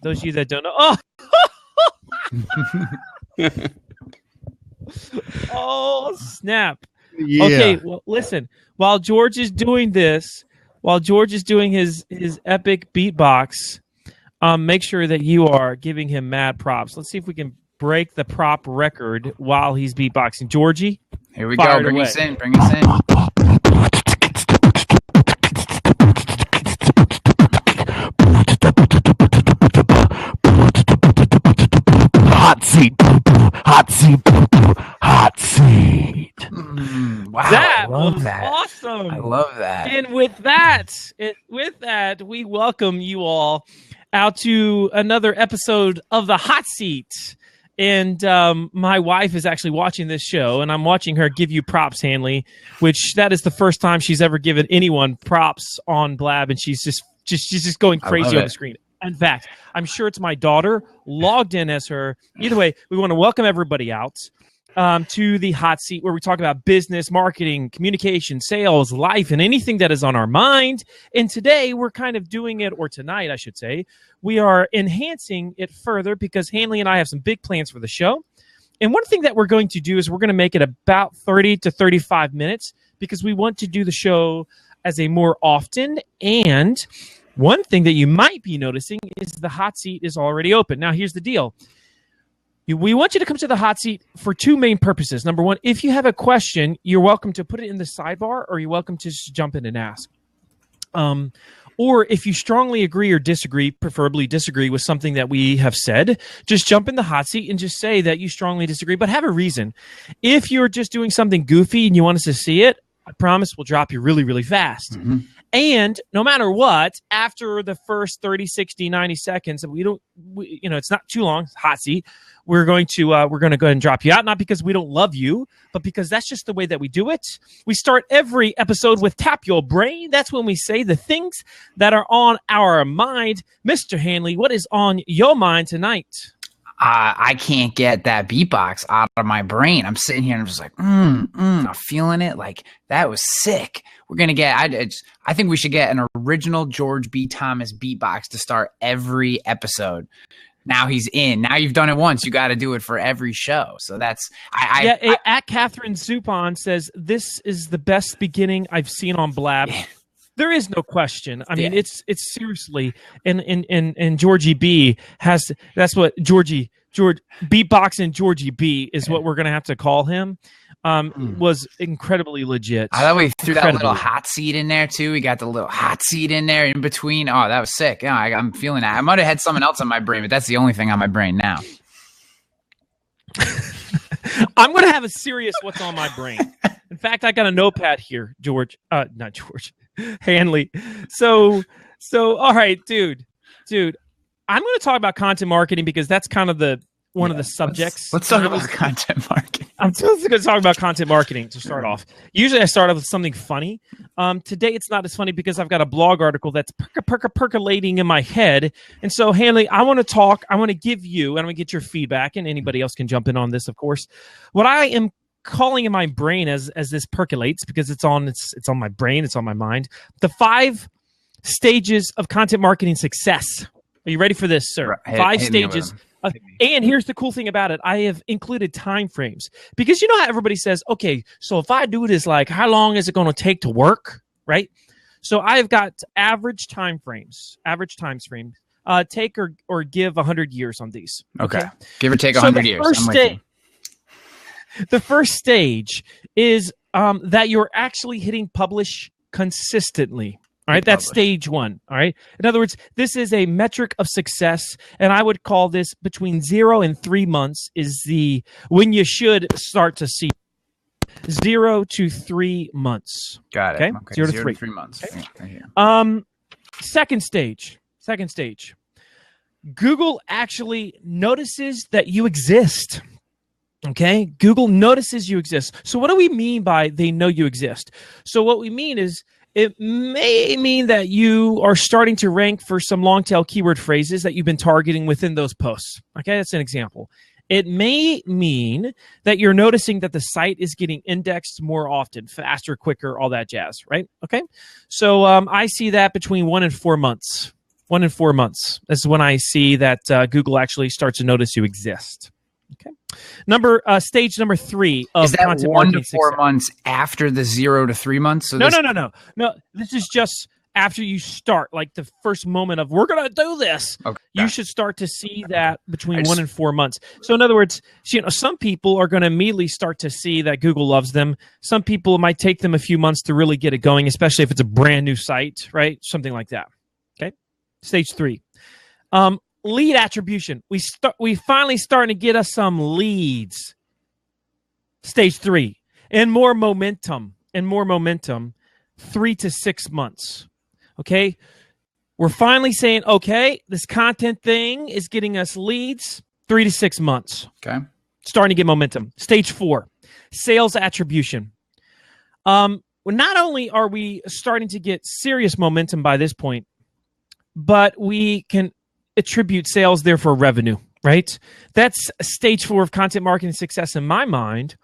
Those of you that don't know, oh snap! Yeah. Okay, well, listen. While George is doing this, while George is doing his epic beatbox, make sure that you are giving him mad props. Let's see if we can break the prop record while he's beatboxing. Georgie, here we go. Bring us in. Bring us in. Hot seat, hot seat, hot seat. Wow, that I love was that. awesome. I love that. And with that, we welcome you all out to another episode of the Hot Seat. And my wife is actually watching this show, and I'm watching her give you props, Hanley, which that is the first time she's ever given anyone props on Blab, and she's just going crazy on the screen. In fact, I'm sure it's my daughter logged in as her. Either way, we want to welcome everybody out to the Hot Seat, where we talk about business, marketing, communication, sales, life, and anything that is on our mind. And today we're kind of doing it, or tonight, I should say, we are enhancing it further because Hanley and I have some big plans for the show. And one thing that we're going to do is we're going to make it about 30 to 35 minutes because we want to do the show as a more often. And one thing that you might be noticing is the Hot Seat is already open. Now, here's the deal. We want you to come to the Hot Seat for two main purposes. Number one, if you have a question, you're welcome to put it in the sidebar, or you're welcome to just jump in and ask. Or if you strongly agree or disagree, preferably disagree with something that we have said, just jump in the Hot Seat and just say that you strongly disagree, but have a reason. If you're just doing something goofy and you want us to see it, I promise we'll drop you really, really fast. Mm-hmm. And no matter what, after the first 30, 60, 90 seconds, it's not too long, Hot Seat, we're going to go ahead and drop you out, not because we don't love you, but because that's just the way that we do it. We start every episode with Tap Your Brain. That's when we say the things that are on our mind. Mr. Hanley, what is on your mind tonight? I can't get that beatbox out of my brain. I'm sitting here and I'm just like, I'm feeling it. Like, that was sick. We're going to get, I think we should get an original George B. Thomas beatbox to start every episode. Now he's in. Now you've done it once. You got to do it for every show. So that's, at Catherine Zupon says, this is the best beginning I've seen on Blab. Yeah. There is no question. I mean, it's seriously, and Georgie B has, that's what George beatboxing Georgie B is what we're gonna have to call him. Was incredibly legit. I thought we threw that little hot seat in there too. We got the little hot seat in there in between. Oh, that was sick. Yeah, I'm feeling that. I might have had something else on my brain, but that's the only thing on my brain now. I'm gonna have a serious what's on my brain. In fact, I got a notepad here, not George. Hanley. So all right, dude. I'm going to talk about content marketing because that's kind of one of the subjects. Let's talk about content marketing. I'm just going to talk about content marketing to start off. Usually I start off with something funny. Today it's not as funny because I've got a blog article that's percolating in my head. And so, Hanley, I want to give you, and I'm going to get your feedback, and anybody else can jump in on this, of course. What I am calling in my brain as this percolates, because it's on my brain, it's on my mind, the 5 stages of content marketing success. Are you ready for this, sir? 5 stages. And here's the cool thing about it. I have included time frames, because you know how everybody says, okay, so if I do this, like, how long is it going to take to work? Right. So I've got average time frames. Take or give 100 years on these. Okay. Give or take 100 years. The first stage is that you're actually hitting publish consistently. All right, that's stage 1. All right. In other words, this is a metric of success, and I would call this between 0 and 3 months is when you should start to see 0 to 3 months. Got it. Okay. 0 to 3 months. Okay. Right here. Second stage. Google actually notices that you exist. Okay, Google notices you exist. So what do we mean by they know you exist? So what we mean is it may mean that you are starting to rank for some long tail keyword phrases that you've been targeting within those posts. Okay, that's an example. It may mean that you're noticing that the site is getting indexed more often, faster, quicker, all that jazz, right? Okay, so I see that between 1 and 4 months. 1 in 4 months. This is when I see that Google actually starts to notice you exist. Okay. Stage number 3 of is that content 1 to marketing 4 success. months after the 0 to 3 months? So No. This is just after you start, like the first moment of we're gonna do this. Okay. You should start to see that between 1 and 4 months. So in other words, some people are going to immediately start to see that Google loves them. Some people, it might take them a few months to really get it going, especially if it's a brand new site, right? Something like that. Okay. Stage 3. Lead attribution. We finally starting to get us some leads. Stage 3. And more momentum. 3 to 6 months. Okay. We're finally saying, okay, this content thing is getting us leads. 3 to 6 months. Okay. Starting to get momentum. Stage 4. Sales attribution. Well, not only are we starting to get serious momentum by this point, but we can attribute sales there for revenue, right? That's stage 4 of content marketing success in my mind.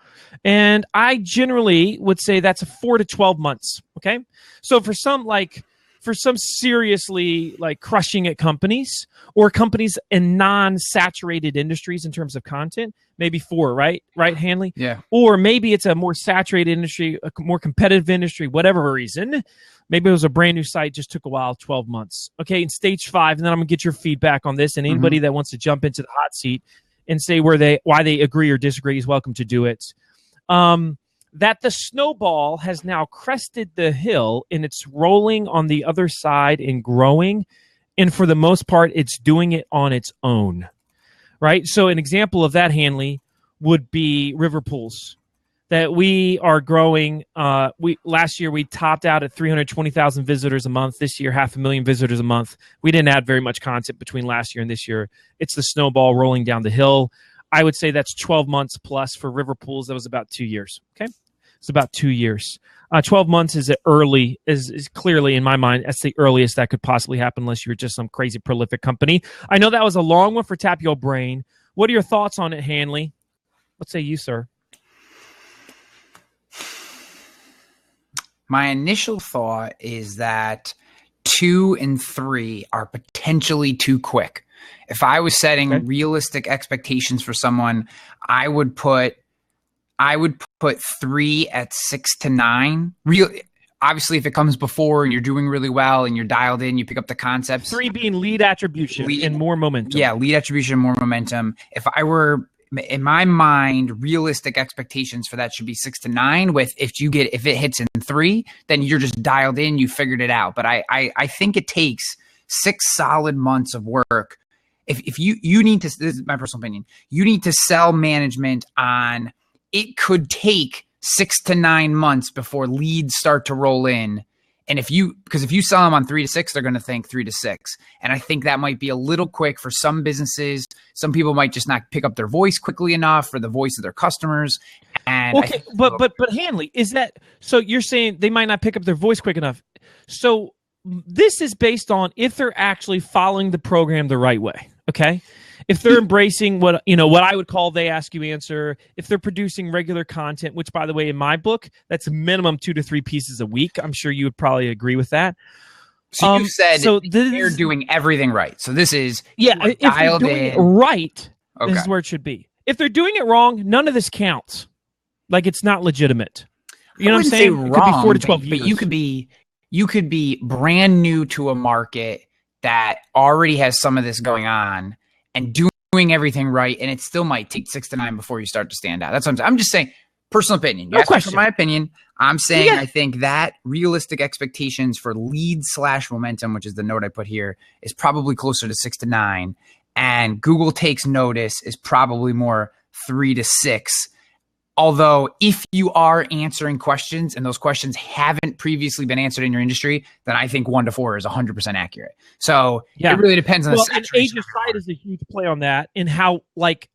And I generally would say that's a 4 to 12 months. Okay. So for some seriously like crushing it companies or companies in non-saturated industries in terms of content, maybe 4, right? Right, Hanley? Yeah. Or maybe it's a more saturated industry, a more competitive industry, whatever reason. Maybe it was a brand new site, just took a while, 12 months. Okay, in stage 5, and then I'm going to get your feedback on this. And anybody that wants to jump into the hot seat and say why they agree or disagree is welcome to do it. That the snowball has now crested the hill and it's rolling on the other side and growing. And for the most part, it's doing it on its own, right? So an example of that, Hanley, would be river pools. That we are growing. Last year we topped out at 320,000 visitors a month. This year, 500,000 visitors a month. We didn't add very much content between last year and this year. It's the snowball rolling down the hill. I would say that's 12 months plus for river pools. That was about 2 years. Okay, it's about 2 years. 12 months is clearly in my mind that's the earliest that could possibly happen unless you're just some crazy prolific company. I know that was a long one for Tap Your Brain. What are your thoughts on it, Hanley? What say you, sir? My initial thought is that 2 and 3 are potentially too quick. If I was setting realistic expectations for someone, I would put 3 at 6 to 9. Obviously, if it comes before and you're doing really well and you're dialed in, you pick up the concepts. 3 being lead attribution and more momentum. Yeah, lead attribution and more momentum. If I were, in my mind, realistic expectations for that should be 6 to 9. If it hits in 3, then you're just dialed in, you figured it out. But I think it takes 6 solid months of work. If you need to, this is my personal opinion, you need to sell management on. It could take 6 to 9 months before leads start to roll in. And if you sell them on 3 to 6, they're going to think 3 to 6. And I think that might be a little quick for some businesses. Some people might just not pick up their voice quickly enough for the voice of their customers. And okay, but Hanley, is that so? You're saying they might not pick up their voice quick enough. So this is based on if they're actually following the program the right way. Okay. If they're embracing what I would call they ask you answer, if they're producing regular content, which by the way, in my book, that's minimum 2 to 3 pieces a week. I'm sure you would probably agree with that. So you said they're doing everything right. So this is if they're doing it right, this is where it should be. If they're doing it wrong, none of this counts. Like it's not legitimate. You know what I'm saying? Wrong, it could be 4 to 12 years. But you could be brand new to a market that already has some of this going on and doing everything right, and it still might take 6 to 9 before you start to stand out. That's what I'm just saying. Personal opinion. You asked me for my opinion. I'm saying I think that realistic expectations for lead/momentum, which is the note I put here, is probably closer to 6 to 9, and Google takes notice is probably more 3 to 6. Although if you are answering questions and those questions haven't previously been answered in your industry, then I think 1 to 4 is 100% accurate. So it really depends on the saturation. Age of site is a huge play on that, and how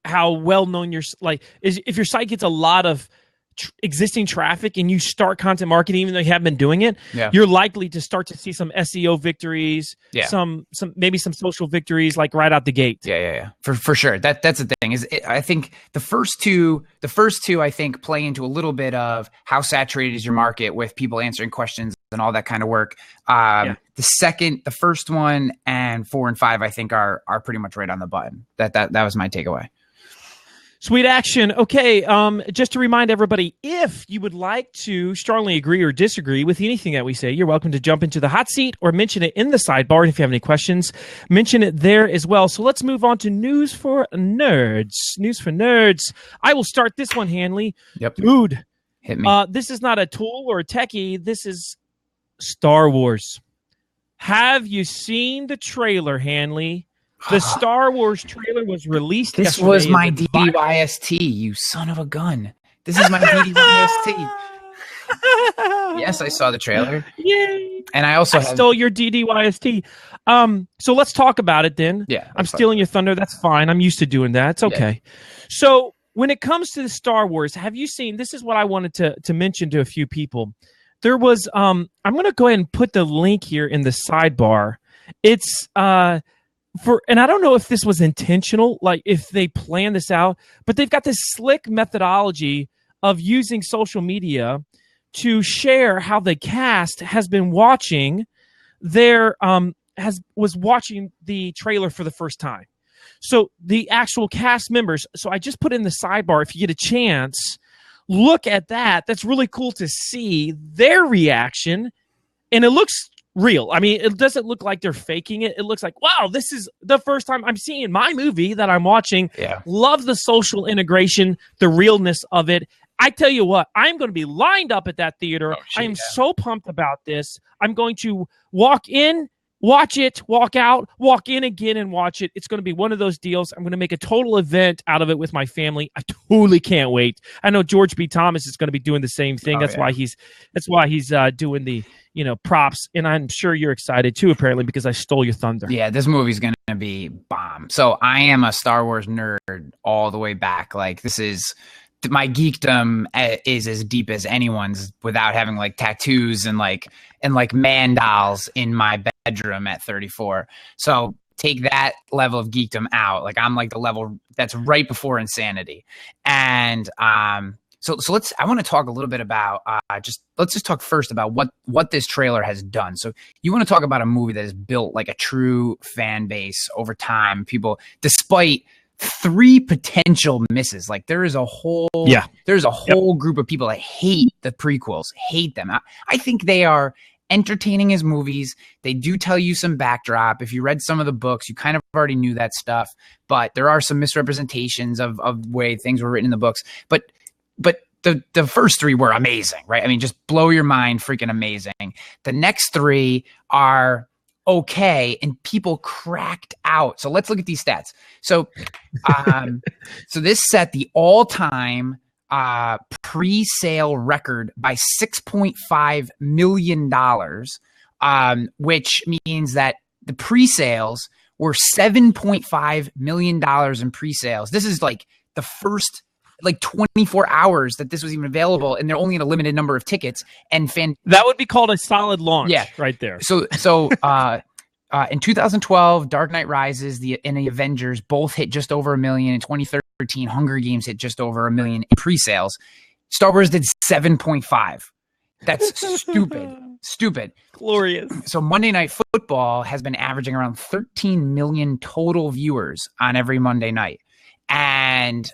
well known if your site gets a lot of existing traffic and you start content marketing even though you haven't been doing it, you're likely to start to see some SEO victories, some maybe some social victories like right out the gate. For sure. That's the thing I think the first two I think play into a little bit of how saturated is your market with people answering questions and all that kind of work. Yeah. The first one, and 4 and 5, I think are pretty much right on the button. That was my takeaway. Sweet action. Okay, just to remind everybody, if you would like to strongly agree or disagree with anything that we say, you're welcome to jump into the hot seat or mention it in the sidebar. And if you have any questions, mention it there as well. So let's move on to News for Nerds. News for Nerds. I will start this one, Hanley. Yep. Dude, hit me. This is not a tool or a techie. This is Star Wars. Have you seen the trailer, Hanley? The Star Wars trailer was released This yesterday. was my DDYST, you son of a gun. This is my DDYST. Yes, I saw the trailer. Yay! And I also stole your DDYST. So let's talk about it then. Yeah. I'm stealing your thunder. That's fine. I'm used to doing that. It's okay. Yeah. So when it comes to the Star Wars, have you seen, this is what I wanted to mention to a few people. There was, I'm going to go ahead and put the link here in the sidebar. It's, and I don't know if this was intentional, like if they planned this out, but they've got this slick methodology of using social media to share how the cast has been watching was watching the trailer for the first time. So the actual cast members. So I just put in the sidebar. If you get a chance, look at that. That's really cool to see their reaction, and it looks real. I mean, it doesn't look like they're faking it. It looks like, wow, this is the first time I'm seeing my movie that I'm watching. Yeah. Love the social integration, the realness of it. I tell you what, I'm going to be lined up at that theater. I am so pumped about this. I'm going to walk in, watch it, walk out, walk in again and watch it. It's going to be one of those deals. I'm going to make a total event out of it with my family. I totally can't wait. I know George B. Thomas is going to be doing the same thing. That's why he's doing the, props. And I'm sure you're excited too, apparently, because I stole your thunder. Yeah, this movie's going to be bomb. So I am a Star Wars nerd all the way back. Like, this is, my geekdom is as deep as anyone's without having like tattoos and man dolls in my bedroom at 34. So take that level of geekdom out. Like, I'm like the level that's right before insanity. And so I want to talk a little bit about let's just talk first about what this trailer has done. So you want to talk about a movie that has built like a true fan base over time. People, despite 3 potential misses, like there's a whole group of people that hate the prequels, hate them. I think they are entertaining as movies. They do tell you some backdrop. If you read some of the books, you kind of already knew that stuff, but there are some misrepresentations of way things were written in the books. But the first 3 were amazing, right? I mean, just blow your mind, freaking amazing. The next 3 are okay, and people cracked out. So let's look at these stats. So so this set the all-time pre-sale record by $6.5 million, which means that the pre-sales were $7.5 million in pre-sales. This is like the first 24 hours that this was even available, and they're only in a limited number of tickets. And that would be called a solid launch, right there. So in 2012, Dark Knight Rises and the Avengers both hit just over 1 million. In 2013, Hunger Games hit just over 1 million in pre-sales. Star Wars did 7.5. That's stupid. Glorious. So Monday Night Football has been averaging around 13 million total viewers on every Monday night, and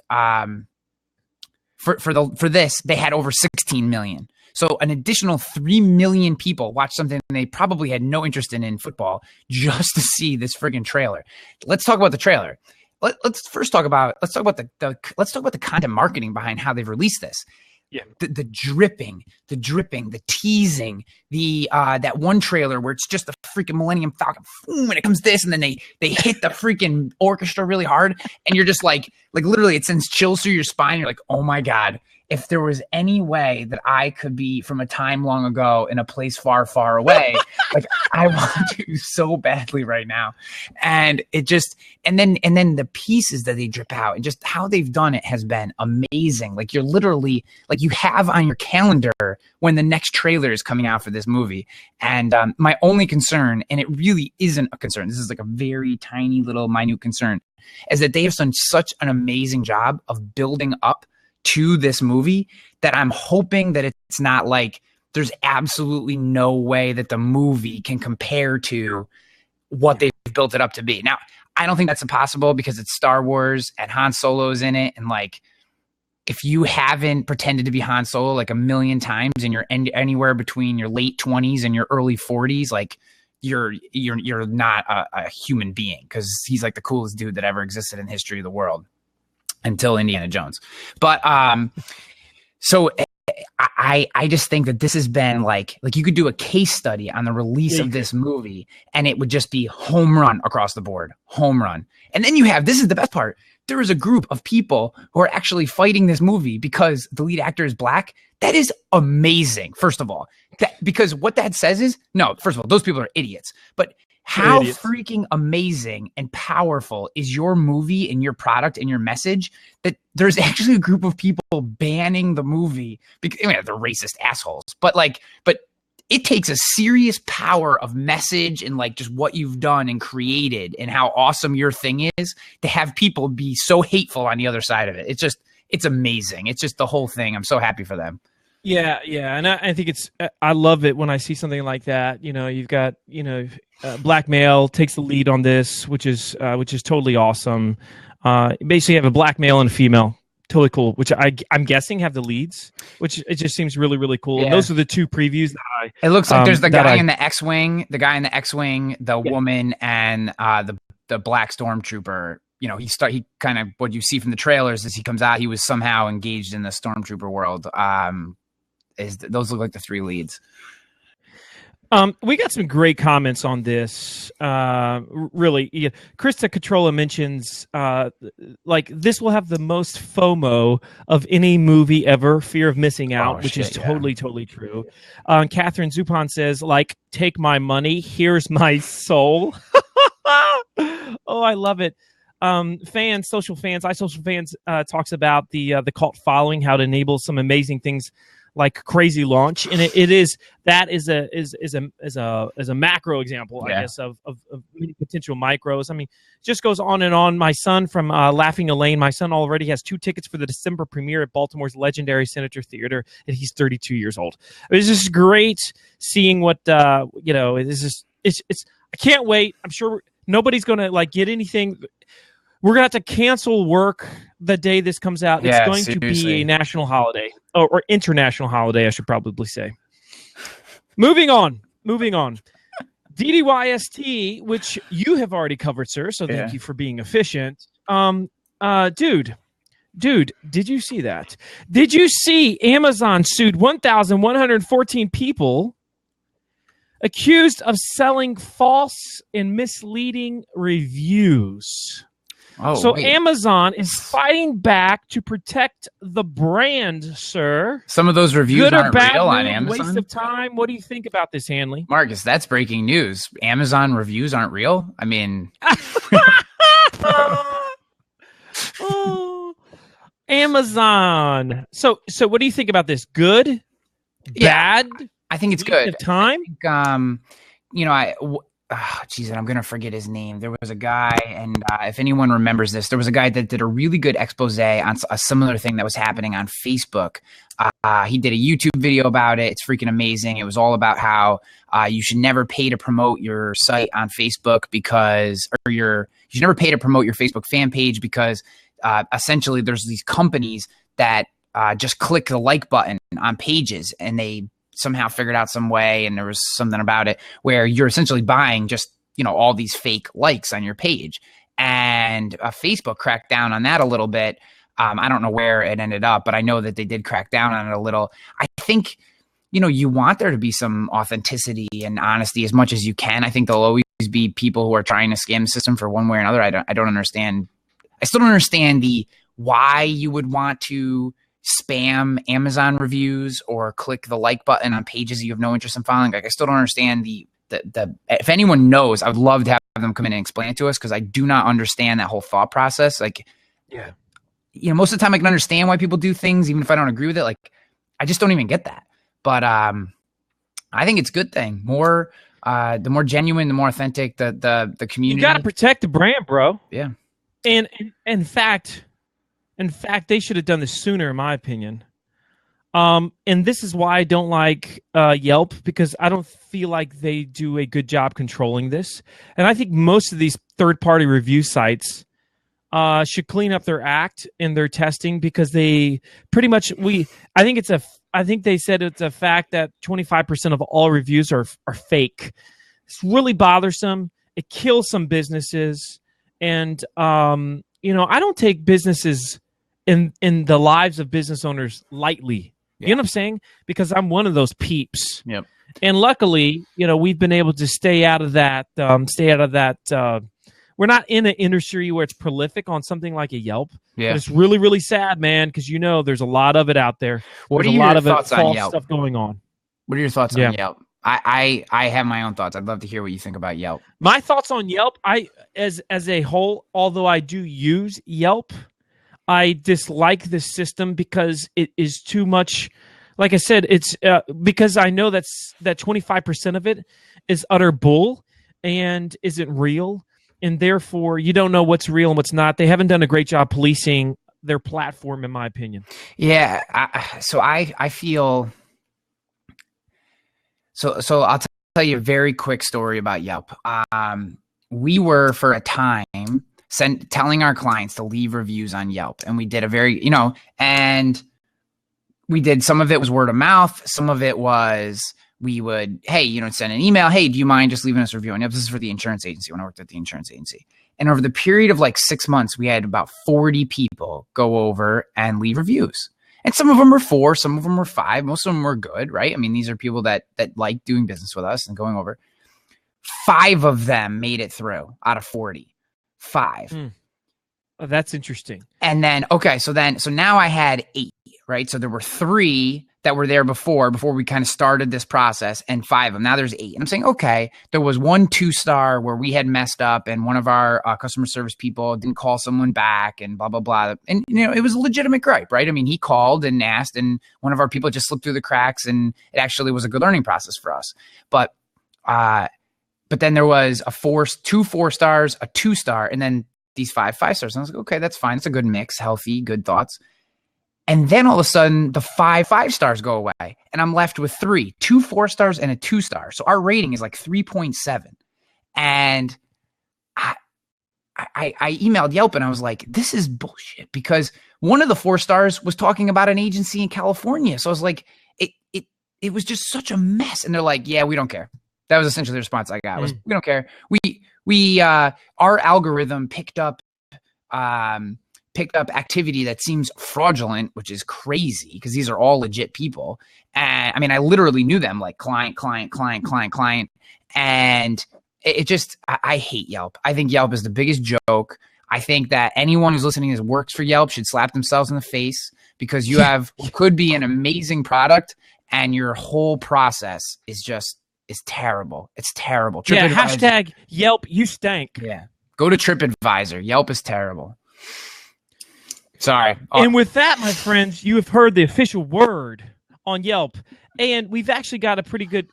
For this, they had over 16 million. So an additional 3 million people watched something they probably had no interest in football just to see this friggin' trailer. Let's talk about the trailer. Let's talk about the content marketing behind how they've released this. Yeah. The dripping, the teasing, that one trailer where it's just the freaking Millennium Falcon, boom, and it comes this, and then they hit the freaking orchestra really hard, and you're just like literally it sends chills through your spine. You're like, oh my God, if there was any way that I could be from a time long ago in a place far, far away, like I want to so badly right now. And it just, and then the pieces that they drip out and just how they've done it has been amazing. Like, you're literally, like, you have on your calendar when the next trailer is coming out for this movie. And my only concern, and it really isn't a concern, this is like a very tiny little minute concern, is that they have done such an amazing job of building up to this movie that I'm hoping that it's not like there's absolutely no way that the movie can compare to what they've built it up to be. Now, I don't think that's impossible because it's Star Wars and Han Solo's in it. And like, if you haven't pretended to be Han Solo like a million times and you're anywhere between your late 20s and your early 40s, like you're not a human being, because he's like the coolest dude that ever existed in the history of the world until Indiana Jones. But so I just think that this has been like you could do a case study on the release of this movie and it would just be home run across the board, home run. And then you have, this is the best part, there is a group of people who are actually fighting this movie because the lead actor is black. That is amazing, first of all. Because what that says is, no, first of all, those people are idiots. But how freaking amazing and powerful is your movie and your product and your message that there's actually a group of people banning the movie because, I mean, they're racist assholes. But it takes a serious power of message and like just what you've done and created and how awesome your thing is to have people be so hateful on the other side of it. It's amazing. It's just the whole thing. I'm so happy for them. Yeah. And I think I love it when I see something like that. You know, you've got, black male takes the lead on this, which is totally awesome. Basically you have a black male and a female. Totally cool, which I'm guessing have the leads, which it just seems really, really cool. Yeah. And those are the two previews that it looks like there's the guy in the X-Wing, the woman, and the black stormtrooper. You know, he kind of, what you see from the trailers is he comes out, he was somehow engaged in the stormtrooper world. Those look like the three leads. We got some great comments on this. Really, yeah. Krista Catrola mentions like this will have the most FOMO of any movie ever, fear of missing out, which is totally true. Catherine Zupan says, like, take my money, here's my soul. Oh, I love it. Social fans talks about the cult following, how it enables some amazing things like crazy launch, and it is a macro example, I guess, of many potential micros. I mean, it just goes on and on. My son from Laughing Elaine, my son already has 2 tickets for the December premiere at Baltimore's legendary Senator Theater, and he's 32 years old. It's just great seeing what it's I can't wait. I'm sure nobody's gonna like get anything. We're going to have to cancel work the day this comes out. It's going to be a national holiday, or international holiday, I should probably say. Moving on. DDYST, which you have already covered, sir, so thank you for being efficient. Dude, did you see that? Did you see Amazon sued 1,114 people accused of selling false and misleading reviews? Amazon is fighting back to protect the brand, sir. Some of those reviews aren't real on Amazon. Waste of time. What do you think about this, Hanley? Marcus, that's breaking news. Amazon reviews aren't real? I mean... Amazon. So what do you think about this? Good? Bad? I think it's good. Time? And I'm going to forget his name. There was a guy, and if anyone remembers this, there was a guy that did a really good expose on a similar thing that was happening on Facebook. He did a YouTube video about it. It's freaking amazing. It was all about how you should never pay to promote your site on Facebook you should never pay to promote your Facebook fan page because essentially there's these companies that just click the like button on pages, and they somehow figured out some way, and there was something about it where you're essentially buying just, all these fake likes on your page. And Facebook cracked down on that a little bit. I don't know where it ended up, but I know that they did crack down on it a little. I think, you want there to be some authenticity and honesty as much as you can. I think there'll always be people who are trying to scam the system for one way or another. I don't understand. I still don't understand why you would want to spam Amazon reviews or click the like button on pages you have no interest in following. Like, I still don't understand the if anyone knows, I would love to have them come in and explain it to us, because I do not understand that whole thought process. Like, most of the time I can understand why people do things, even if I don't agree with it. Like, I just don't even get that. But I think it's a good thing. The more genuine, the more authentic the community. You got to protect the brand, bro. Yeah. And in fact, they should have done this sooner, in my opinion. And this is why I don't like Yelp, because I don't feel like they do a good job controlling this. And I think most of these third-party review sites should clean up their act in their testing, because they pretty much I think they said it's a fact that 25% of all reviews are fake. It's really bothersome. It kills some businesses, and I don't take businesses in the lives of business owners lightly. Yeah. You know what I'm saying? Because I'm one of those peeps. Yep. And luckily, we've been able to stay out of that. We're not in an industry where it's prolific on something like a Yelp. Yeah. But it's really, really sad, man, because there's a lot of it out there. What there's are a lot your of thoughts on false Yelp? stuff going on. What are your thoughts on Yelp? I have my own thoughts. I'd love to hear what you think about Yelp. My thoughts on Yelp, as a whole, although I do use Yelp, I dislike this system because it is too much. Like I said, it's because I know that 25% of it is utter bull and isn't real, and therefore you don't know what's real and what's not. They haven't done a great job policing their platform, in my opinion. Yeah, I feel. So I'll tell you a very quick story about Yelp. We were for a time telling our clients to leave reviews on Yelp, and we did a very, and we did, some of it was word of mouth, some of it was we would, send an email, hey, do you mind just leaving us a review on Yelp? This is for the insurance agency, when I worked at the insurance agency. And over the period of like 6 months, we had about 40 people go over and leave reviews. And some of them were 4, some of them were 5, most of them were good, right? I mean, these are people that like doing business with us and going over. 5 of them made it through out of 40. 5. Oh, that's interesting. And then, so now I had 8, right? So there were 3 that were there before we kind of started this process, and 5 of them. Now there's 8. And I'm saying, okay, there was 1 2-star where we had messed up and one of our customer service people didn't call someone back and blah, blah, blah. And, it was a legitimate gripe, right? I mean, he called and asked, and one of our people just slipped through the cracks, and it actually was a good learning process for us. But then there was 2 4-stars, a 2-star, and then these 5 5-stars. And I was like, okay, that's fine. It's a good mix, healthy, good thoughts. And then all of a sudden, the 5 5-stars go away, and I'm left with 3, 2 4-stars and a 2-star. So our rating is like 3.7. And I emailed Yelp, and I was like, this is bullshit, because one of the 4-stars was talking about an agency in California. So I was like, it was just such a mess. And they're like, yeah, we don't care. That was essentially the response I got. Was, we don't care. We our algorithm picked up activity that seems fraudulent, which is crazy because these are all legit people. And I mean, I literally knew them, like client. And it just, I hate Yelp. I think Yelp is the biggest joke. I think that anyone who's listening that works for Yelp should slap themselves in the face, because you could be an amazing product and your whole process is terrible. It's terrible. Yeah, hashtag Yelp, you stank. Yeah. Go to TripAdvisor. Yelp is terrible. Sorry. And with that, my friends, you have heard the official word on Yelp. And we've actually got a pretty good,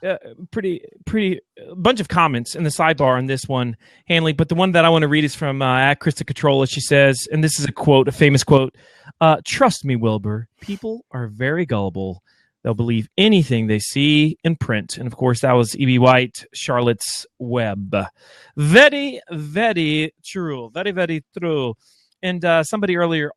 pretty bunch of comments in the sidebar on this one, Hanley. But the one that I want to read is from at Krista Catrola. She says, and this is a quote, a famous quote, "Trust me, Wilbur, people are very gullible. They'll believe anything they see in print." And of course, that was E.B. White, Charlotte's Web. Very, very true. Very, very true. And somebody earlier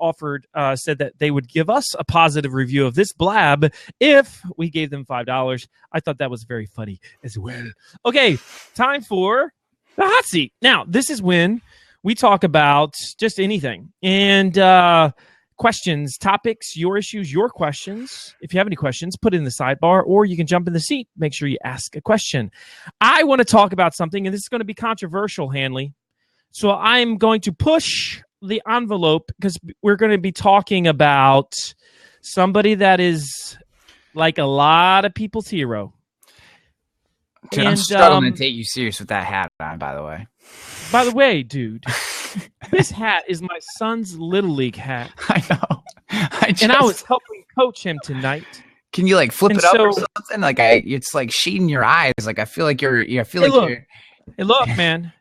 said that they would give us a positive review of this blab if we gave them $5. I thought that was very funny as well. Okay, time for the hot seat. Now, this is when we talk about just anything. And questions, topics, your issues, your questions. If you have any questions, put it in the sidebar, or you can jump in the seat. Make sure you ask a question. I want to talk about something, and this is going to be controversial, Hanley. So I'm going to push the envelope, because we're going to be talking about somebody that is like a lot of people's hero. Dude, I'm struggling to take you serious with that hat on, by the way. By the way, dude, this hat is my son's Little League hat. I know. I was helping coach him tonight. Can you like flip it up or something? Like it's like shading your eyes. Like I feel like you're. Hey, look, man.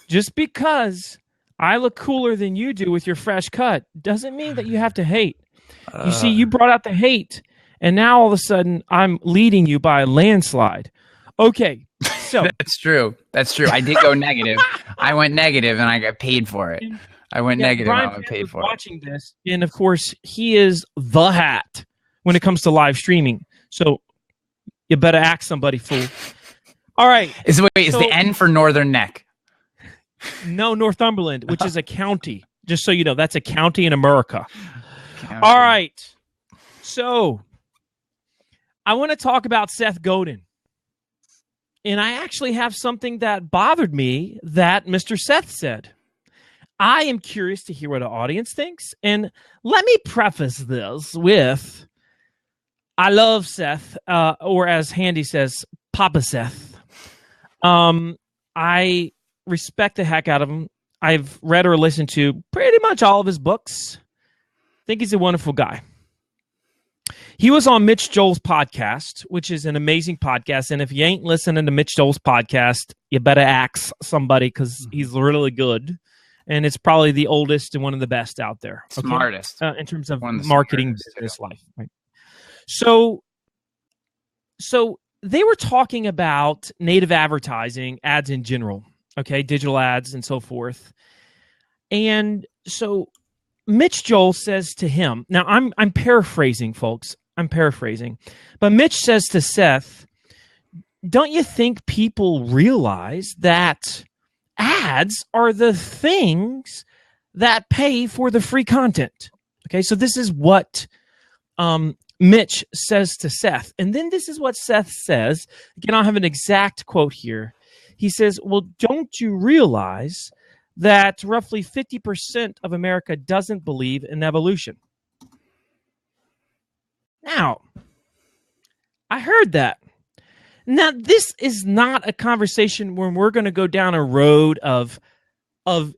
Just because I look cooler than you do with your fresh cut doesn't mean that you have to hate. You see, you brought out the hate, and now all of a sudden I'm leading you by a landslide. Okay, so That's true. That's true. I did go negative. I went negative, and I got paid for it. I went negative. Brian I went Fans paid was for it. watching this, and of course, he is the hat when it comes to live streaming. So you better ask somebody, fool. All right. Is the N for Northern Neck? No, Northumberland, which is a county. Just so you know, that's a county in America. All right. So I want to talk about Seth Godin. And I actually have something that bothered me that Mr. Seth said. I am curious to hear what the audience thinks. And let me preface this with, I love Seth, or as Handy says, Papa Seth. I respect the heck out of him. I've read or listened to pretty much all of his books. I think he's a wonderful guy. He was on Mitch Joel's podcast, which is an amazing podcast. And if you ain't listening to Mitch Joel's podcast, you better ask somebody because he's really good. And it's probably the oldest and one of the best out there. Okay? Smartest. In terms of marketing business life. Right? So they were talking about native advertising, ads in general, okay, digital ads and so forth. And so Mitch Joel says to him, now I'm paraphrasing, folks. I'm paraphrasing. But Mitch says to Seth, don't you think people realize that ads are the things that pay for the free content? Okay, so this is what Mitch says to Seth. And then this is what Seth says. Again, I'll have an exact quote here. He says, well, don't you realize that roughly 50% of America doesn't believe in evolution? Now, I heard that. Now, this is not a conversation where we're going to go down a road of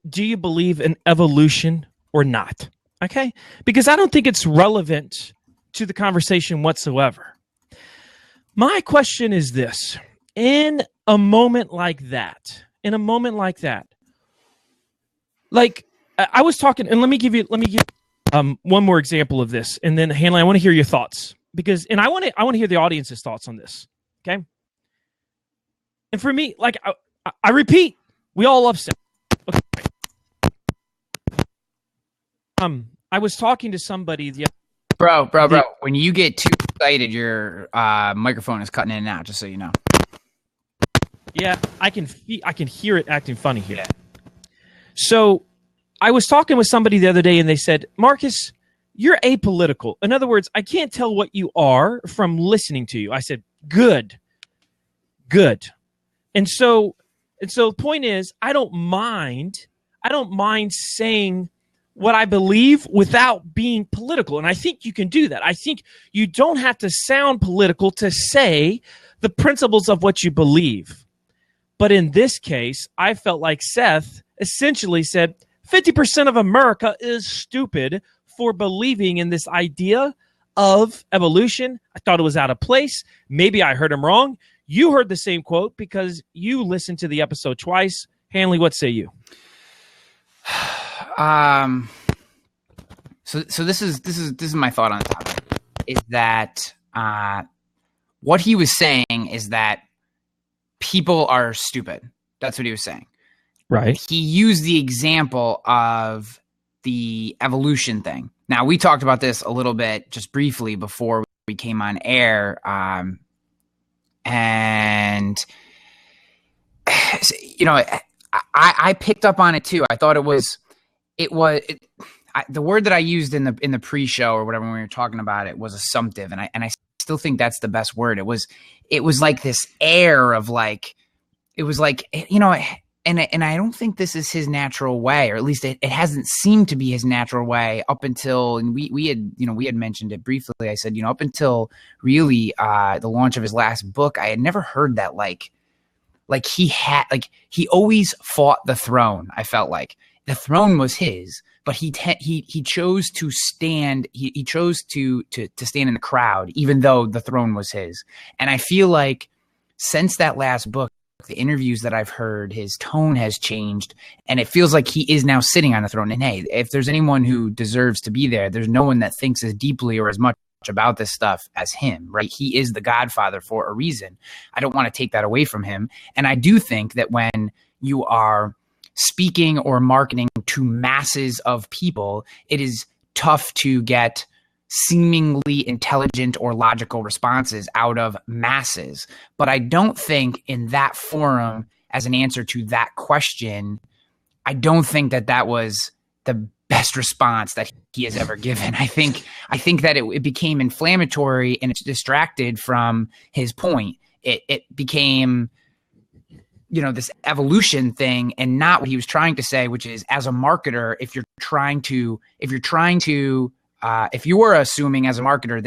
do you believe in evolution or not? Okay? Because I don't think it's relevant to the conversation whatsoever. My question is this. In a moment like that, like I was talking, and let me give one more example of this, and then Hanley, I want to hear your thoughts and I want to hear the audience's thoughts on this. Okay, and for me, like I repeat, we all love Seth. Okay. I was talking to somebody Bro. When you get too excited, your microphone is cutting in and out. Just so you know. Yeah, I can hear it acting funny here. Yeah. So I was talking with somebody the other day, and they said, Marcus, you're apolitical. In other words, I can't tell what you are from listening to you. I said, good. And so the point is, I don't mind saying what I believe without being political. And I think you can do that. I think you don't have to sound political to say the principles of what you believe. But in this case, I felt like Seth essentially said 50% of America is stupid for believing in this idea of evolution. I thought it was out of place. Maybe I heard him wrong. You heard the same quote because you listened to the episode twice. Hanley, what say you? So this is my thought on the topic. Is that what he was saying is that people are stupid. That's what he was saying. Right. He used the example of the evolution thing. Now, we talked about this a little bit just briefly before we came on air. And, you know, I picked up on it too. I thought the word that I used in the pre-show or whatever when we were talking about it was assumptive. And I still think that's the best word. It was like this air of like, it was like, you know, and I don't think this is his natural way, or at least it hasn't seemed to be his natural way up until, and we had mentioned it briefly. I said, you know, up until really the launch of his last book, I had never heard that like he always fought the throne. I felt like the throne was his, but he chose to stand. He chose to stand in the crowd, even though the throne was his. And I feel like since that last book, the interviews that I've heard, his tone has changed, and it feels like he is now sitting on the throne. And hey, if there's anyone who deserves to be there, there's no one that thinks as deeply or as much about this stuff as him, right? He is the godfather for a reason. I don't want to take that away from him. And I do think that when you are speaking or marketing to masses of people, it is tough to get seemingly intelligent or logical responses out of masses. But I don't think in that forum, as an answer to that question, I don't think that that was the best response that he has ever given. I think that it became inflammatory and it's distracted from his point. It became, this evolution thing and not what he was trying to say, which is, as a marketer, if you are assuming as a marketer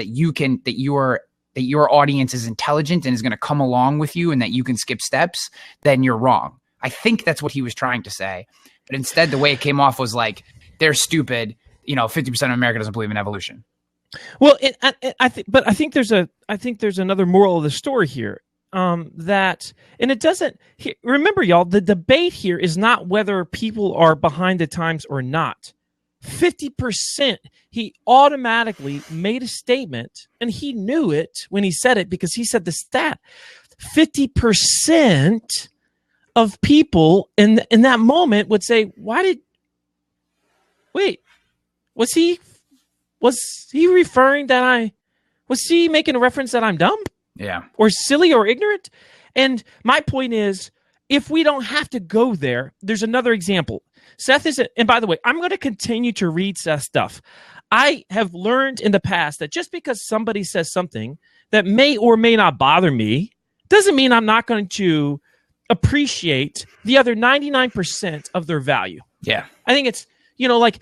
that your audience is intelligent and is going to come along with you and that you can skip steps, then you're wrong. I think that's what he was trying to say. But instead, the way it came off was like, they're stupid. 50% of America doesn't believe in evolution. Well, I think there's another moral of the story here. Remember, y'all, the debate here is not whether people are behind the times or not. 50%, he automatically made a statement, and he knew it when he said it because he said the stat. 50% of people in that moment would say, was he making a reference that I'm dumb? Yeah. Or silly or ignorant? And my point is, if we don't have to go there, there's another example. Seth isn't, and by the way, I'm going to continue to read Seth's stuff. I have learned in the past that just because somebody says something that may or may not bother me, doesn't mean I'm not going to appreciate the other 99% of their value. Yeah. I think it's, like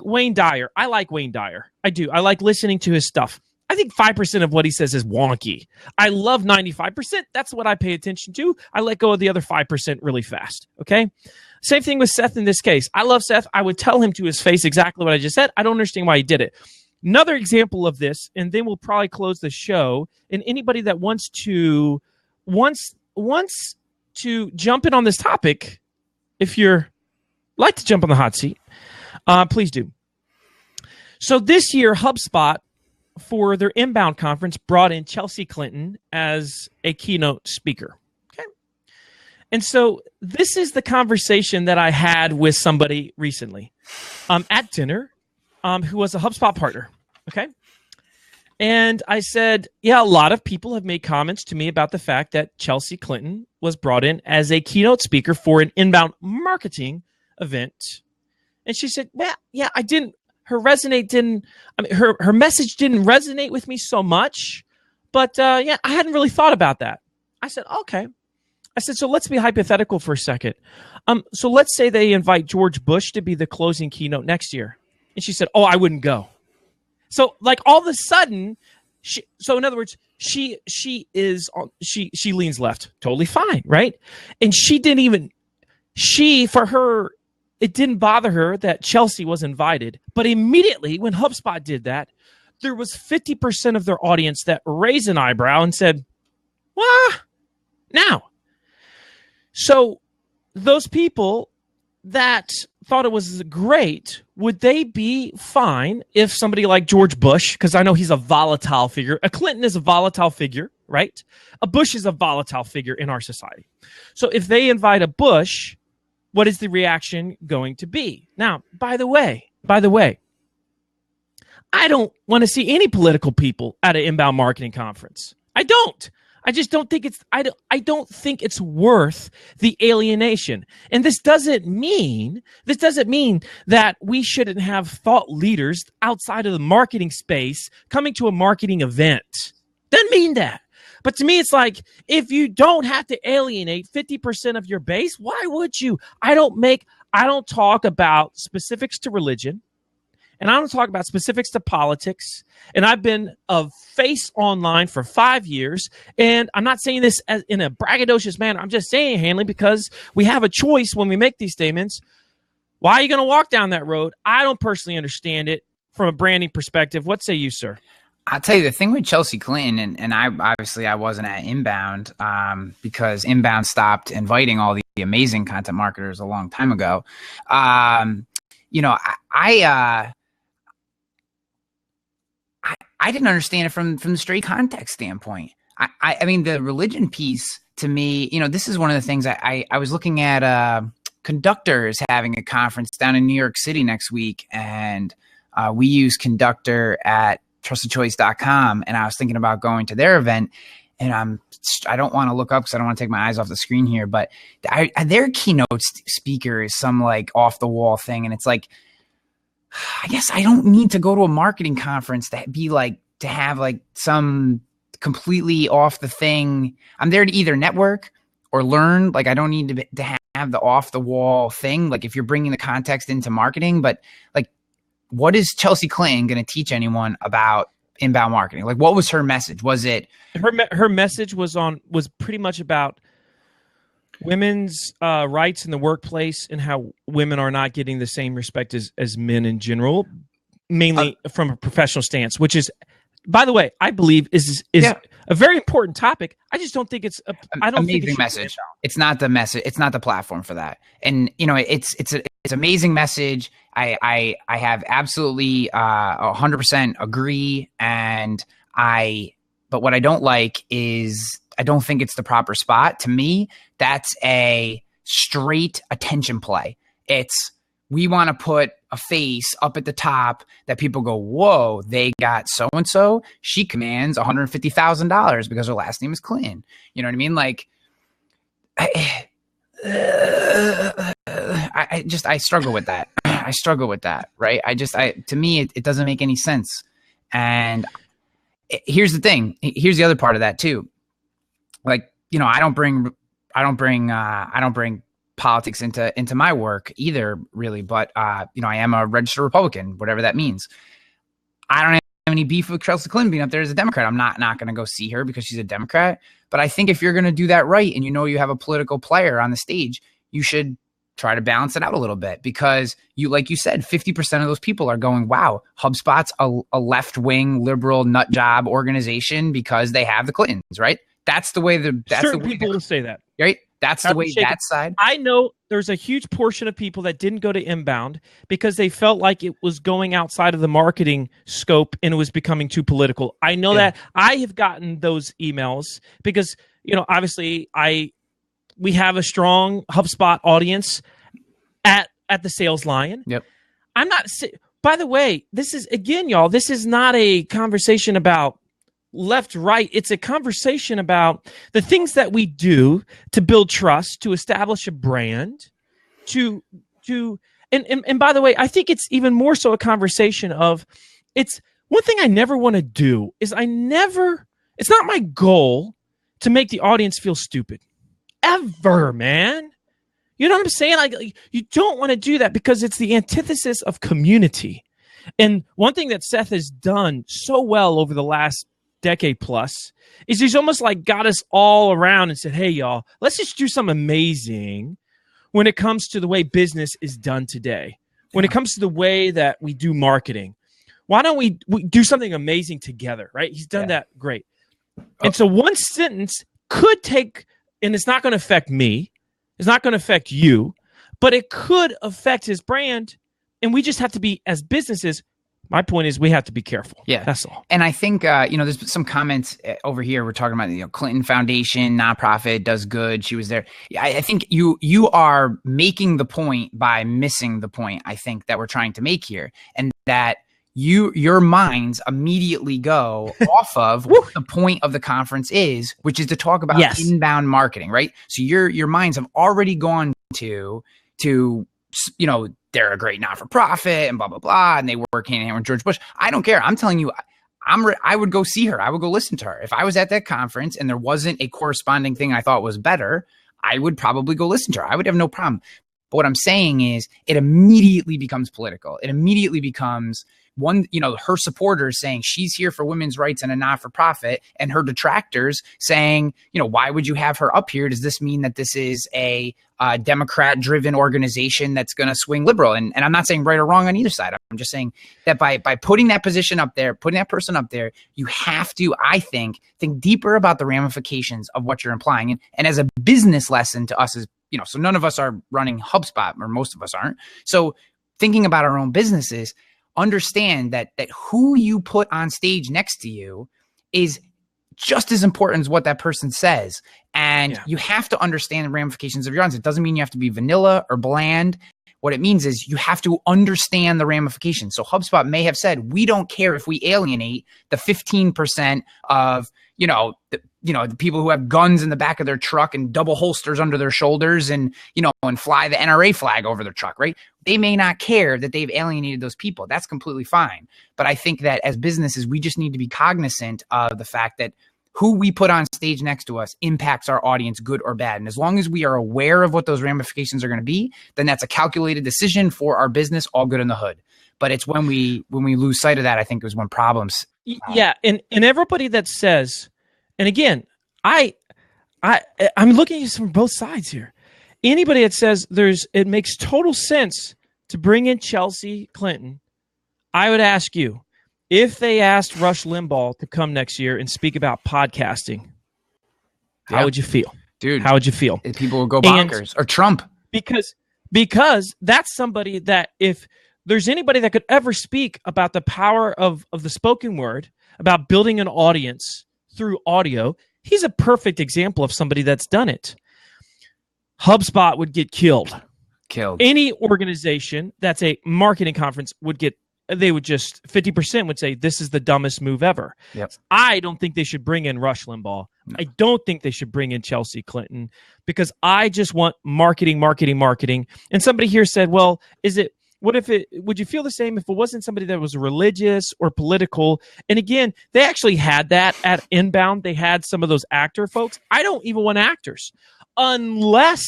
Wayne Dyer. I like Wayne Dyer. I do. I like listening to his stuff. I think 5% of what he says is wonky. I love 95%. That's what I pay attention to. I let go of the other 5% really fast. Okay? Same thing with Seth in this case. I love Seth. I would tell him to his face exactly what I just said. I don't understand why he did it. Another example of this, and then we'll probably close the show, and anybody that wants to jump in on this topic, if you're like to jump on the hot seat, please do. So this year, HubSpot, for their Inbound conference, brought in Chelsea Clinton as a keynote speaker. Okay. And so this is the conversation that I had with somebody recently at dinner who was a HubSpot partner. Okay. And I said, yeah, a lot of people have made comments to me about the fact that Chelsea Clinton was brought in as a keynote speaker for an inbound marketing event. And she said, well, yeah, her message didn't resonate with me so much, but I hadn't really thought about that. I said, okay. I said, so let's be hypothetical for a second. So let's say they invite George Bush to be the closing keynote next year. And she said, oh, I wouldn't go. So like all of a sudden, in other words, she leans left. Totally fine, right? And it didn't bother her that Chelsea was invited. But immediately when HubSpot did that, there was 50% of their audience that raised an eyebrow and said, what? Now. So those people that thought it was great, would they be fine if somebody like George Bush, because I know he's a volatile figure. A Clinton is a volatile figure, right? A Bush is a volatile figure in our society. So if they invite a Bush, what is the reaction going to be? Now, by the way, I don't want to see any political people at an inbound marketing conference. I don't. I just don't think I don't think it's worth the alienation. And this doesn't mean that we shouldn't have thought leaders outside of the marketing space coming to a marketing event. Doesn't mean that. But to me, it's like, if you don't have to alienate 50% of your base, why would you? I don't talk about specifics to religion, and I don't talk about specifics to politics. And I've been a face online for 5 years. And I'm not saying this in a braggadocious manner. I'm just saying, Hanley, because we have a choice when we make these statements. Why are you going to walk down that road? I don't personally understand it from a branding perspective. What say you, sir? I'll tell you the thing with Chelsea Clinton, and I wasn't at Inbound because Inbound stopped inviting all the amazing content marketers a long time ago. I I didn't understand it from the straight context standpoint. I mean, the religion piece to me, this is one of the things I was looking at. Conductor is having a conference down in New York City next week, and we use Conductor at trustedchoice.com, and I was thinking about going to their event, and I don't want to look up because I don't want to take my eyes off the screen here, but their keynote speaker is some like off the wall thing, and it's like, I guess I don't need to go to a marketing conference to be like, to have like some completely off the thing. I'm there to either network or learn. Like, I don't need to have the off the wall thing. Like, if you're bringing the context into marketing, but like, what is Chelsea Clinton going to teach anyone about inbound marketing? Like, what was her message? Was it her message was pretty much about women's rights in the workplace and how women are not getting the same respect as men in general, mainly from a professional stance, which is, by the way, I believe is a very important topic. I just don't think it's amazing message. It's not the message. It's not the platform for that. And it's amazing message. I have absolutely 100% agree. But what I don't like is I don't think it's the proper spot. To me, that's a straight attention play. We want to put a face up at the top that people go, whoa, they got so-and-so. She commands $150,000 because her last name is Clinton. You know what I mean? Like, I struggle with that. I struggle with that, right? To me, it doesn't make any sense. And here's the thing. Here's the other part of that too. Like, I don't bring politics into my work either, really. But I am a registered Republican, whatever that means. I don't have any beef with Chelsea Clinton being up there as a Democrat. I'm not going to go see her because she's a Democrat. But I think if you're going to do that right, and you have a political player on the stage, you should try to balance it out a little bit, because like you said, 50% of those people are going, wow, HubSpot's a left-wing liberal nut job organization because they have the Clintons, right? That's the way people will say that, right? That's the way that side. I know there's a huge portion of people that didn't go to Inbound because they felt like it was going outside of the marketing scope and it was becoming too political. I know that I have gotten those emails because, obviously we have a strong HubSpot audience at the Sales Lion. Yep. I'm not, by the way, this is, again, y'all, this is not a conversation about left, right. It's a conversation about the things that we do to build trust, to establish a brand, and by the way, I think it's even more so a conversation of, it's one thing I never want to do is it's not my goal to make the audience feel stupid ever, man. You know what I'm saying? Like, you don't want to do that because it's the antithesis of community. And one thing that Seth has done so well over the last decade plus is he's almost like got us all around and said, hey, y'all, let's just do something amazing when it comes to the way business is done today. When it comes to the way that we do marketing, why don't we do something amazing together, right? He's done that great. And so one sentence could take, and it's not going to affect me, it's not going to affect you, but it could affect his brand. And we just have to be, as businesses, my point is we have to be careful. Yeah. That's all. And I think, there's some comments over here. We're talking about, Clinton Foundation, nonprofit, does good. She was there. I think you are making the point by missing the point, I think, that we're trying to make here. And that your minds immediately go off of what the point of the conference is, which is to talk about inbound marketing, right? So your minds have already gone to they're a great not-for-profit and blah, blah, blah, and they work hand in hand with George Bush. I don't care. I'm telling you, I would go see her. I would go listen to her. If I was at that conference and there wasn't a corresponding thing I thought was better, I would probably go listen to her. I would have no problem. But what I'm saying is it immediately becomes political. It immediately becomes her supporters saying she's here for women's rights and a not-for-profit, and her detractors saying, why would you have her up here? Does this mean that this is a Democrat-driven organization that's going to swing liberal? And I'm not saying right or wrong on either side. I'm just saying that by putting that position up there, putting that person up there, you have to, I think deeper about the ramifications of what you're implying. And as a business lesson to us is, so none of us are running HubSpot, or most of us aren't. So thinking about our own businesses, understand that who you put on stage next to you is just as important as what that person says. And you have to understand the ramifications of your audience. It doesn't mean you have to be vanilla or bland. What it means is you have to understand the ramifications. So HubSpot may have said, we don't care if we alienate the 15% of, the people who have guns in the back of their truck and double holsters under their shoulders and, and fly the NRA flag over their truck, right? They may not care that they've alienated those people. That's completely fine. But I think that as businesses, we just need to be cognizant of the fact that who we put on stage next to us impacts our audience, good or bad. And as long as we are aware of what those ramifications are going to be, then that's a calculated decision for our business, all good in the hood. But it's when we lose sight of that, I think, is when problems. And everybody that says, and again, I'm looking at this from both sides here. Anybody that says it makes total sense to bring in Chelsea Clinton, I would ask you, if they asked Rush Limbaugh to come next year and speak about podcasting, how would you feel? Dude, how would you feel? People would go bonkers. Or Trump. Because that's somebody that if there's anybody that could ever speak about the power of the spoken word, about building an audience through audio, he's a perfect example of somebody that's done it. HubSpot would get killed. Any organization that's a marketing conference they would just 50% would say this is the dumbest move ever. Yep. I don't think they should bring in Rush Limbaugh. No. I don't think they should bring in Chelsea Clinton because I just want marketing. And somebody here said, well, would you feel the same if it wasn't somebody that was religious or political? And again, they actually had that at Inbound. They had some of those actor folks. I don't even want actors unless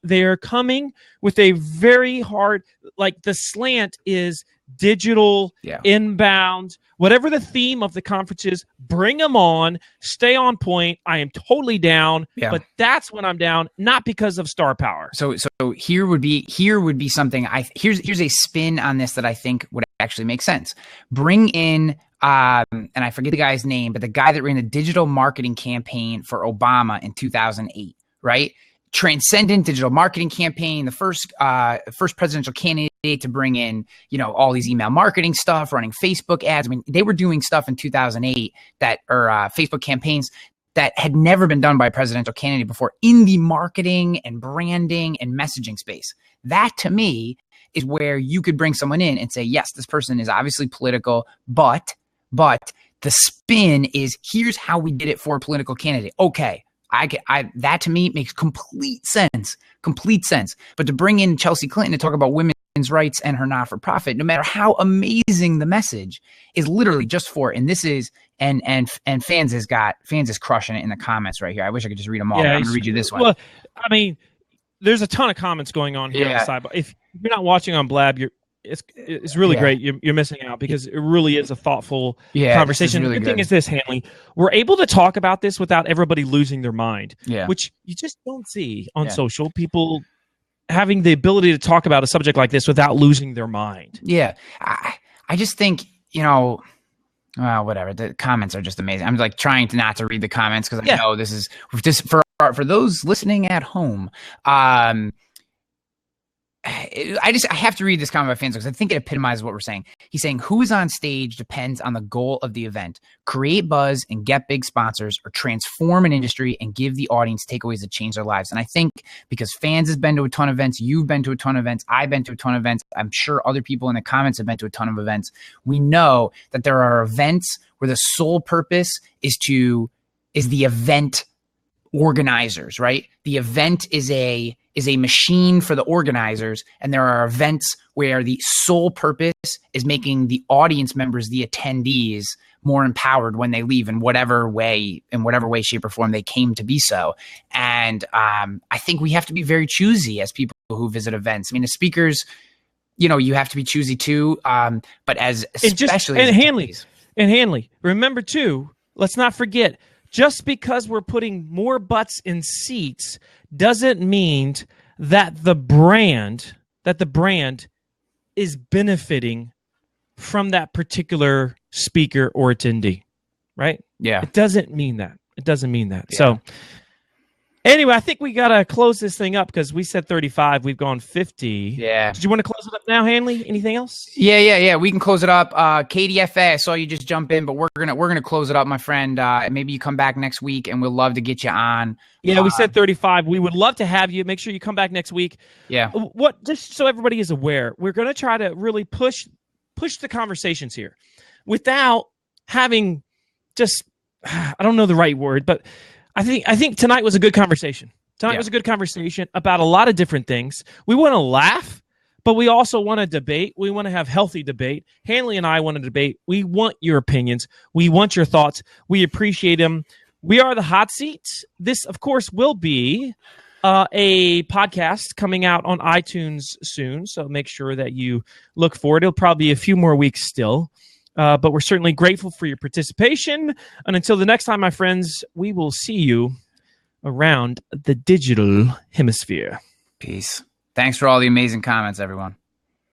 they're coming with a very hard, like the slant is digital, inbound, whatever the theme of the conference is, bring them on, stay on point. I am totally down, but that's when I'm down, not because of star power. So here would be something here's a spin on this that I think would actually make sense. Bring in and I forget the guy's name, but the guy that ran the digital marketing campaign for Obama in 2008, right? Transcendent digital marketing campaign, the first presidential candidate to bring in, all these email marketing stuff, running Facebook ads. I mean, they were doing stuff in 2008 Facebook campaigns that had never been done by a presidential candidate before in the marketing and branding and messaging space. That to me is where you could bring someone in and say, yes, this person is obviously political, but the spin is here's how we did it for a political candidate. Okay. That to me makes complete sense. But to bring in Chelsea Clinton to talk about women's rights and her not-for-profit, no matter how amazing the message is, literally just for, and this is, and Fans is crushing it in the comments right here. I wish I could just read them all. I'm going to read you this one. Well, I mean, there's a ton of comments going on here on the sidebar. If you're not watching on Blab, it's really great. You're missing out because it really is a thoughtful conversation. The good thing is this, Hanley, we're able to talk about this without everybody losing their mind, which you just don't see on social. People having the ability to talk about a subject like this without losing their mind. Yeah. I just think, whatever. The comments are just amazing. I'm like trying to not to read the comments because I know this is just for those listening at home. I have to read this comment by Fans because I think it epitomizes what we're saying. He's saying who is on stage depends on the goal of the event. Create buzz and get big sponsors, or transform an industry and give the audience takeaways that change their lives. And I think because Fans has been to a ton of events, you've been to a ton of events, I've been to a ton of events, I'm sure other people in the comments have been to a ton of events. We know that there are events where the sole purpose is the event organizers, right? The event is a machine for the organizers, and there are events where the sole purpose is making the audience members, the attendees, more empowered when they leave in whatever way, shape, or form they came to be so. And I think we have to be very choosy as people who visit events. I mean, as speakers, you have to be choosy too. But Hanley, remember too, let's not forget, just because we're putting more butts in seats doesn't mean that the brand is benefiting from that particular speaker or attendee, right? Yeah. It doesn't mean that. Yeah. So Anyway, I think we got to close this thing up because we said 35. We've gone 50. Yeah. Did you want to close it up now, Hanley? Anything else? Yeah. We can close it up. KDFA, I saw you just jump in, but we're gonna close it up, my friend. Maybe you come back next week, and we'll love to get you on. Yeah, we said 35. We would love to have you. Make sure you come back next week. Yeah. Just so everybody is aware, we're going to try to really push the conversations here without having just, I don't know the right word, but I think tonight was a good conversation. Tonight was a good conversation about a lot of different things. We want to laugh, but we also want to debate. We want to have healthy debate. Hanley and I want to debate. We want your opinions. We want your thoughts. We appreciate them. We are the Hot Seat. This, of course, will be a podcast coming out on iTunes soon, so make sure that you look for it. It'll probably be a few more weeks still. But we're certainly grateful for your participation. And until the next time, my friends, we will see you around the digital hemisphere. Peace. Thanks for all the amazing comments, everyone.